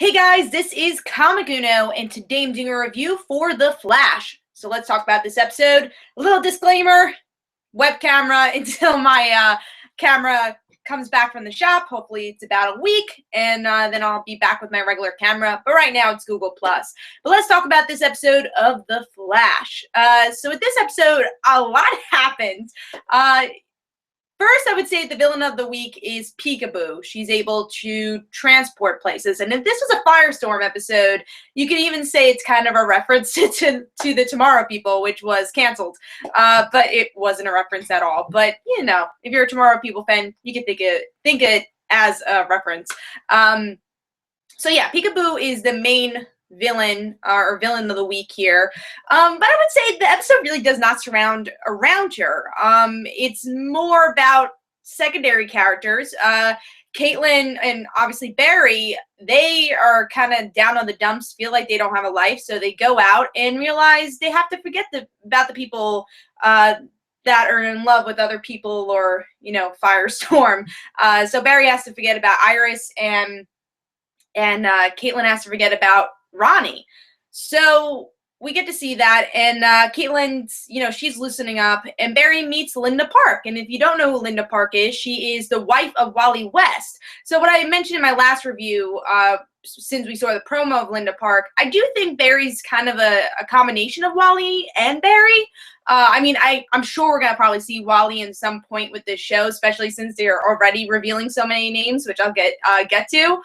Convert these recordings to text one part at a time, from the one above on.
Hey guys, this is Comic Uno, and today I'm doing a review for The Flash. So let's talk about this episode. A little disclaimer, web camera until my camera comes back from the shop. Hopefully it's about a week, and then I'll be back with my regular camera. But right now it's Google+. But let's talk about this episode of The Flash. So with this episode, a lot happened. First, I would say the villain of the week is Peekaboo. She's able to transport places. And if this was a Firestorm episode, you could even say it's kind of a reference to the Tomorrow People, which was canceled. But it wasn't a reference at all. But, you know, if you're a Tomorrow People fan, you can think it as a reference. So yeah, Peekaboo is the main villain or villain of the week here. But I would say the episode really does not surround around her. It's more about secondary characters. Caitlin and obviously Barry, they are kind of down on the dumps, feel like they don't have a life, so they go out and realize they have to forget about the people that are in love with other people, or, you know, Firestorm. So Barry has to forget about Iris, and Caitlin has to forget about Ronnie. So we get to see that, and Caitlin's, you know, she's loosening up, and Barry meets Linda Park. And if you don't know who Linda Park is, she is the wife of Wally West. So what I mentioned in my last review, since we saw the promo of Linda Park, I do think Barry's kind of a combination of Wally and Barry. I mean, I'm sure we're going to probably see Wally in some point with this show, especially since they're already revealing so many names, which I'll get to.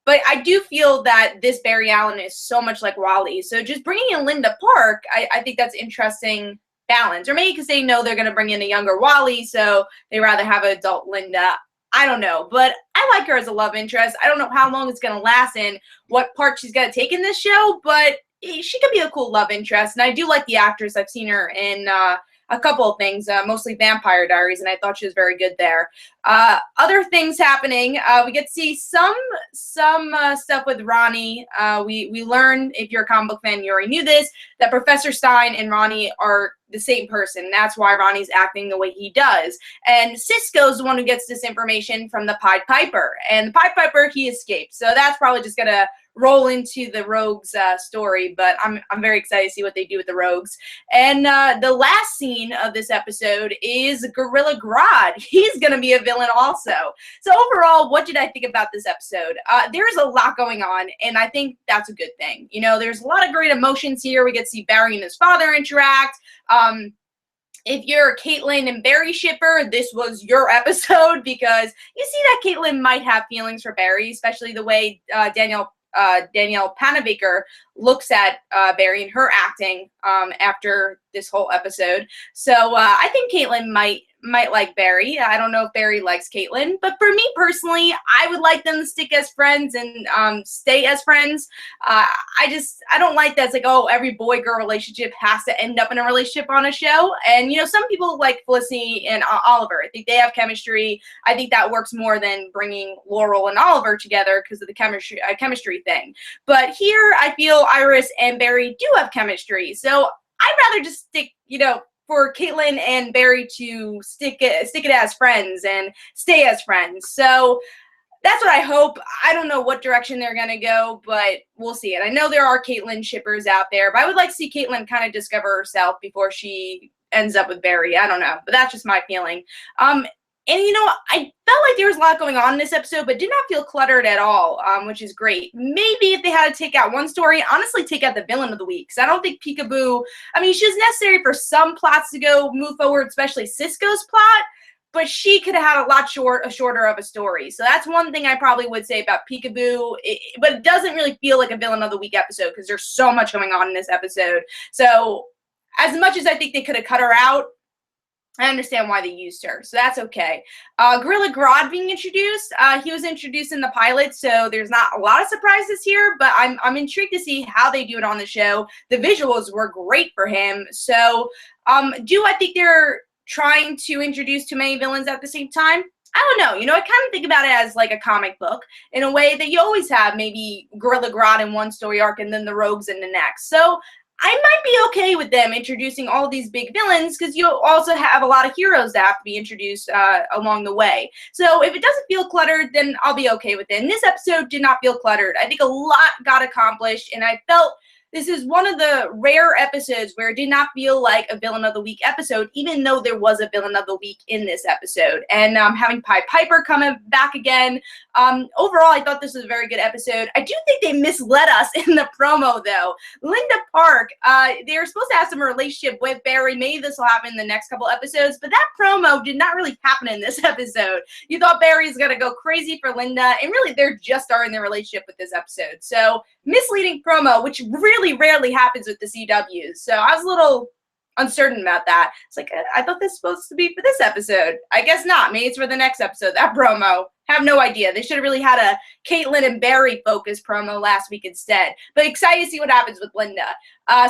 But I do feel that this Barry Allen is so much like Wally. So just bringing in Linda Park, I think that's interesting balance. Or maybe because they know they're going to bring in a younger Wally, so they rather have an adult Linda. I don't know. But I like her as a love interest. I don't know how long it's going to last and what part she's going to take in this show, but she could be a cool love interest. And I do like the actress. I've seen her in a couple of things, mostly Vampire Diaries, and I thought she was very good there. Other things happening, we get to see some stuff with Ronnie. We learn, if you're a comic book fan, you already knew this, that Professor Stein and Ronnie are the same person. That's why Ronnie's acting the way he does. And Cisco's the one who gets this information from the Pied Piper. And the Pied Piper, he escaped. So that's probably just going to roll into the Rogues story, but I'm very excited to see what they do with the Rogues. And the last scene of this episode is Gorilla Grodd. He's going to be a villain also. So overall, what did I think about this episode? There's a lot going on, and I think that's a good thing. You know, there's a lot of great emotions here. We get to see Barry and his father interact. If you're a Caitlin and Barry shipper, this was your episode, because you see that Caitlin might have feelings for Barry, especially the way Danielle Panabaker looks at Barry and her acting after this whole episode. So I think Caitlin might like Barry. I don't know if Barry likes Caitlin, but for me personally, I would like them to stick as friends and stay as friends. I don't like that it's like, oh, every boy-girl relationship has to end up in a relationship on a show. And, you know, some people like Felicity and Oliver. I think they have chemistry. I think that works more than bringing Laurel and Oliver together because of the chemistry thing. But here, I feel Iris and Barry do have chemistry. So I'd rather just stick, you know, for Caitlin and Barry to stick it as friends and stay as friends. So that's what I hope. I don't know what direction they're going to go, but we'll see it. I know there are Caitlin shippers out there, but I would like to see Caitlin kind of discover herself before she ends up with Barry. I don't know, but that's just my feeling. And, you know, I felt like there was a lot going on in this episode, but did not feel cluttered at all, which is great. Maybe if they had to take out one story, honestly, take out the villain of the week. Because I don't think Peekaboo, I mean, she's necessary for some plots to move forward, especially Cisco's plot, but she could have had a lot shorter of a story. So that's one thing I probably would say about Peekaboo, but it doesn't really feel like a villain of the week episode because there's so much going on in this episode. So as much as I think they could have cut her out, I understand why they used her, so that's okay. Gorilla Grodd being introduced. He was introduced in the pilot, so there's not a lot of surprises here, but I'm intrigued to see how they do it on the show. The visuals were great for him. So do I think they're trying to introduce too many villains at the same time? I don't know. You know, I kind of think about it as like a comic book in a way that you always have maybe Gorilla Grodd in one story arc and then the Rogues in the next. So I might be okay with them introducing all these big villains because you also have a lot of heroes that have to be introduced along the way. So if it doesn't feel cluttered, then I'll be okay with it. And this episode did not feel cluttered. I think a lot got accomplished, and I felt this is one of the rare episodes where it did not feel like a Villain of the Week episode, even though there was a Villain of the Week in this episode. And having Pied Piper coming back again, overall, I thought this was a very good episode. I do think they misled us in the promo, though. Linda Park, they were supposed to have some relationship with Barry. Maybe this will happen in the next couple episodes, but that promo did not really happen in this episode. You thought Barry's going to go crazy for Linda, and really they're just starting their relationship with this episode. So, misleading promo, which really rarely happens with the CWs. So I was a little uncertain about that. It's like, I thought this was supposed to be for this episode. I guess not. Maybe it's for the next episode. That promo, have no idea. They should have really had a Caitlyn and Barry focused promo last week instead. But excited to see what happens with Linda.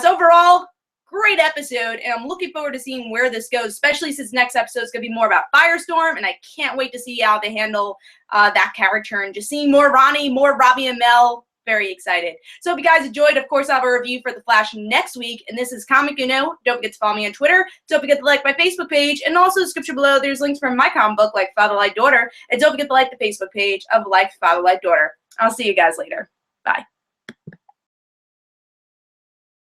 So overall, great episode, and I'm looking forward to seeing where this goes, especially since next episode is going to be more about Firestorm, and I can't wait to see how they handle that character and just seeing more Ronnie, more Robbie and Mel. Very excited. So if you guys enjoyed, of course, I'll have a review for The Flash next week. And this is Comic Uno. Don't forget to follow me on Twitter. Don't forget to like my Facebook page. And also, in the description below, there's links for my comic book, Like Father, Like Daughter. And don't forget to like the Facebook page of Like Father, Like Daughter. I'll see you guys later. Bye.